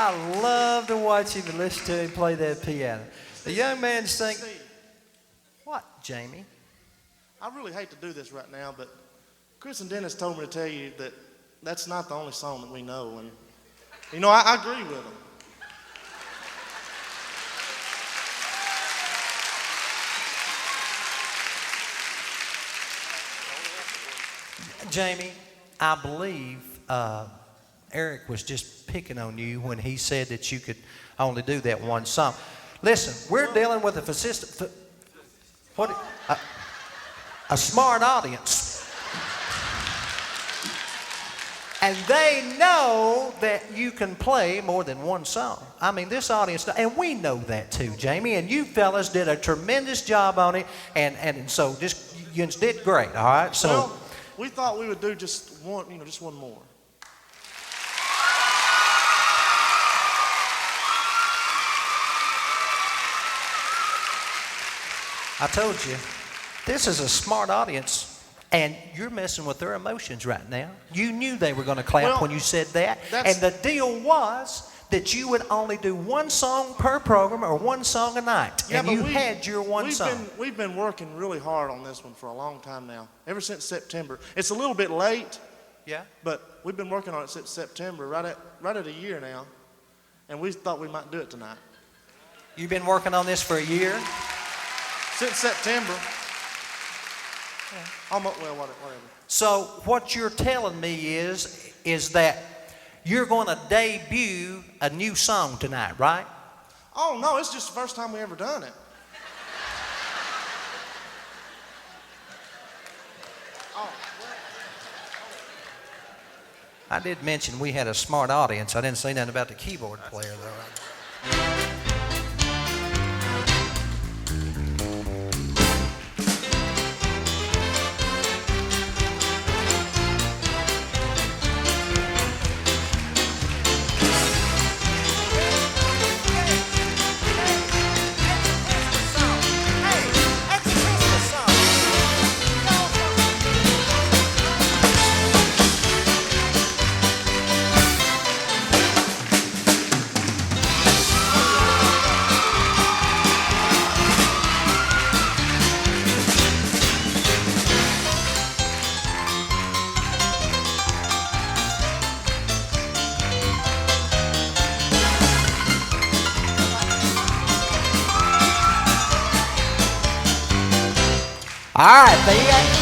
I love to watch him and listen to him play that piano. The young man sing. What, Jamie? I really hate to do this right now, but Chris and Dennis told me to tell you that that's not the only song that we know. And, you know, I agree with them. Jamie, I believe Eric was just picking on you when he said that you could only do that one song. Listen, we're dealing with a smart audience. And they know that you can play more than one song. I mean, this audience, and we know that too, Jamie, and you fellas did a tremendous job on it, and so you did great, all right? So. Well, we thought we would do just one more. I told you, this is a smart audience, and you're messing with their emotions right now. You knew they were going to clap when you said that, and the deal was that you would only do one song per program or one song a night, and you had your one song. We've been working really hard on this one for a long time now, ever since September. It's a little bit late, but we've been working on it since September, right at a year now, and we thought we might do it tonight. You've been working on this for a year? Since September. Almost, well, whatever. So what you're telling me is that you're going to debut a new song tonight, right? Oh, no, it's just the first time we ever done it. I did mention we had a smart audience. I didn't say nothing about the keyboard player, though. All right, Thea.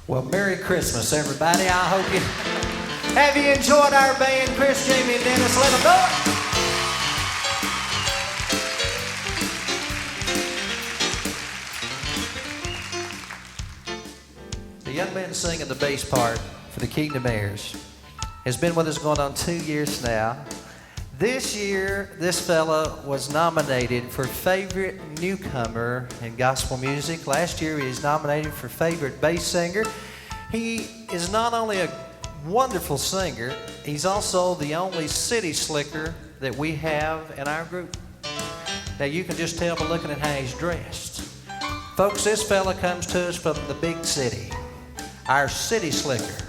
Well, Merry Christmas, everybody. I hope you have enjoyed our band, Chris, Jamie, and Dennis. Let them know. The young man singing the bass part for the Kingdom Heirs has been with us going on 2 years now. This year, this fella was nominated for Favorite Newcomer in Gospel Music. Last year, he was nominated for Favorite Bass Singer. He is not only a wonderful singer, he's also the only city slicker that we have in our group. Now, you can just tell by looking at how he's dressed. Folks, this fella comes to us from the big city, our city slicker.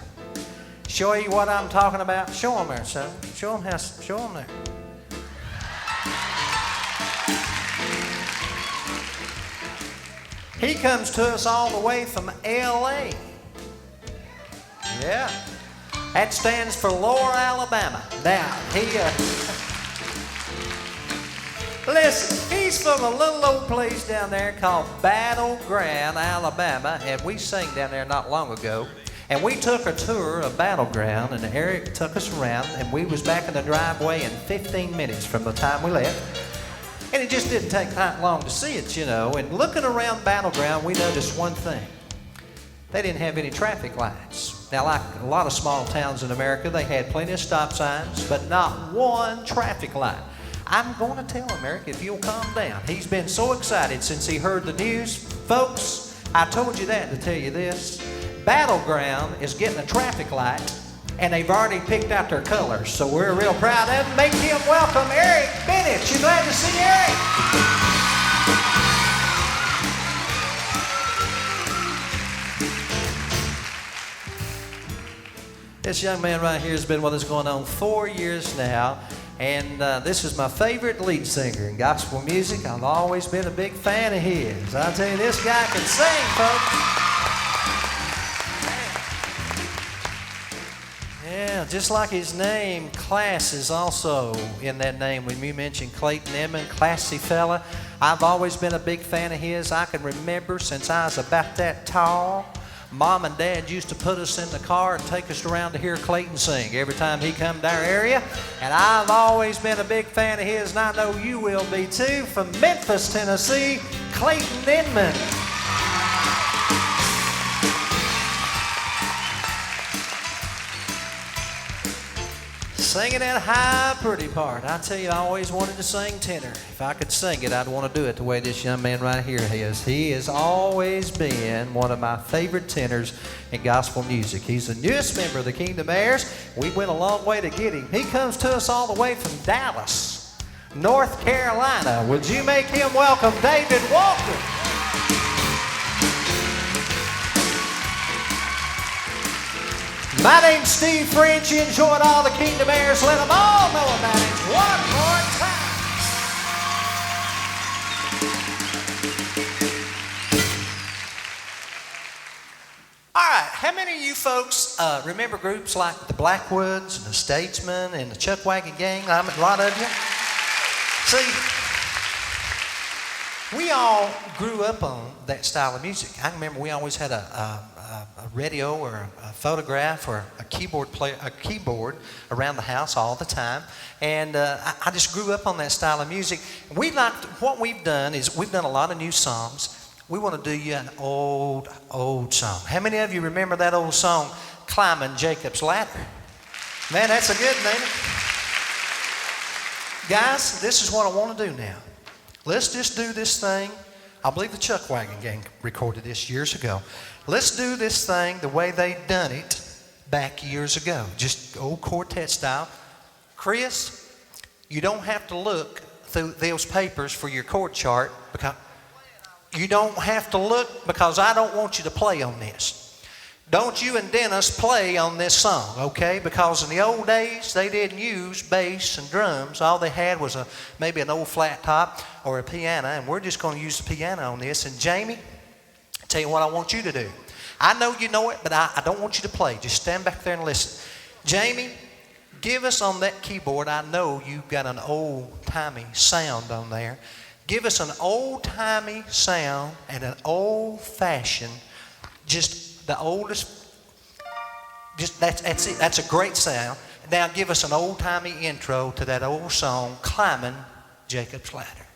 Show you what I'm talking about? Show them there, son. Show them there. He comes to us all the way from L.A. Yeah. That stands for Lower Alabama. Now, Listen, he's from a little old place down there called Battleground, Alabama, and we sang down there not long ago. And we took a tour of Battleground, and Eric took us around, and we was back in the driveway in 15 minutes from the time we left. And it just didn't take that long to see it, you know. And looking around Battleground, we noticed one thing. They didn't have any traffic lights. Now, like a lot of small towns in America, they had plenty of stop signs, but not one traffic light. I'm going to tell him, Eric, if you'll calm down. He's been so excited since he heard the news. Folks, I told you that to tell you this. Battleground is getting a traffic light, and they've already picked out their colors, so we're real proud of them. Make him welcome Eric Bennett. You glad to see Eric? This young man right here has been with us going on 4 years now, and this is my favorite lead singer in gospel music. I've always been a big fan of his. I tell you, this guy can sing, folks. Yeah, just like his name, class is also in that name. When you mentioned Clayton Edmond, classy fella, I've always been a big fan of his. I can remember since I was about that tall, Mom and Dad used to put us in the car and take us around to hear Clayton sing every time he come to our area. And I've always been a big fan of his, and I know you will be too. From Memphis, Tennessee, Clayton Edmond. Singing that high, pretty part. I tell you, I always wanted to sing tenor. If I could sing it, I'd want to do it the way this young man right here is. He has always been one of my favorite tenors in gospel music. He's the newest member of the Kingdom Heirs. We went a long way to get him. He comes to us all the way from Dallas, North Carolina. Would you make him welcome David Walker? My name's Steve French. You enjoyed all the Kingdom Heirs. Let them all know about it one more time. All right, how many of you folks remember groups like the Blackwoods and the Statesmen and the Chuck Wagon Gang? A lot of you. See, we all grew up on that style of music. I remember we always had a radio or a photograph or a keyboard around the house all the time, and I just grew up on that style of music. What we've done is we've done a lot of new songs. We want to do you an old song. How many of you remember that old song, Climbing Jacob's Ladder? Man, that's a good name. Guys, this is what I want to do now. Let's just do this thing. I believe the Chuck Wagon Gang recorded this years ago. Let's do this thing the way they done it back years ago, just old quartet style. Chris, you don't have to look through those papers for your chord chart, because you don't have to look, because I don't want you to play on this. Don't you and Dennis play on this song, okay? Because in the old days, they didn't use bass and drums. All they had was maybe an old flat top or a piano, and we're just going to use the piano on this. And Jamie, tell you what I want you to do. I know you know it, but I don't want you to play. Just stand back there and listen. Jamie, give us on that keyboard. I know you've got an old-timey sound on there. Give us an old-timey sound and an old-fashioned, just the oldest, just that's it. That's a great sound. Now give us an old-timey intro to that old song, Climbing Jacob's Ladder.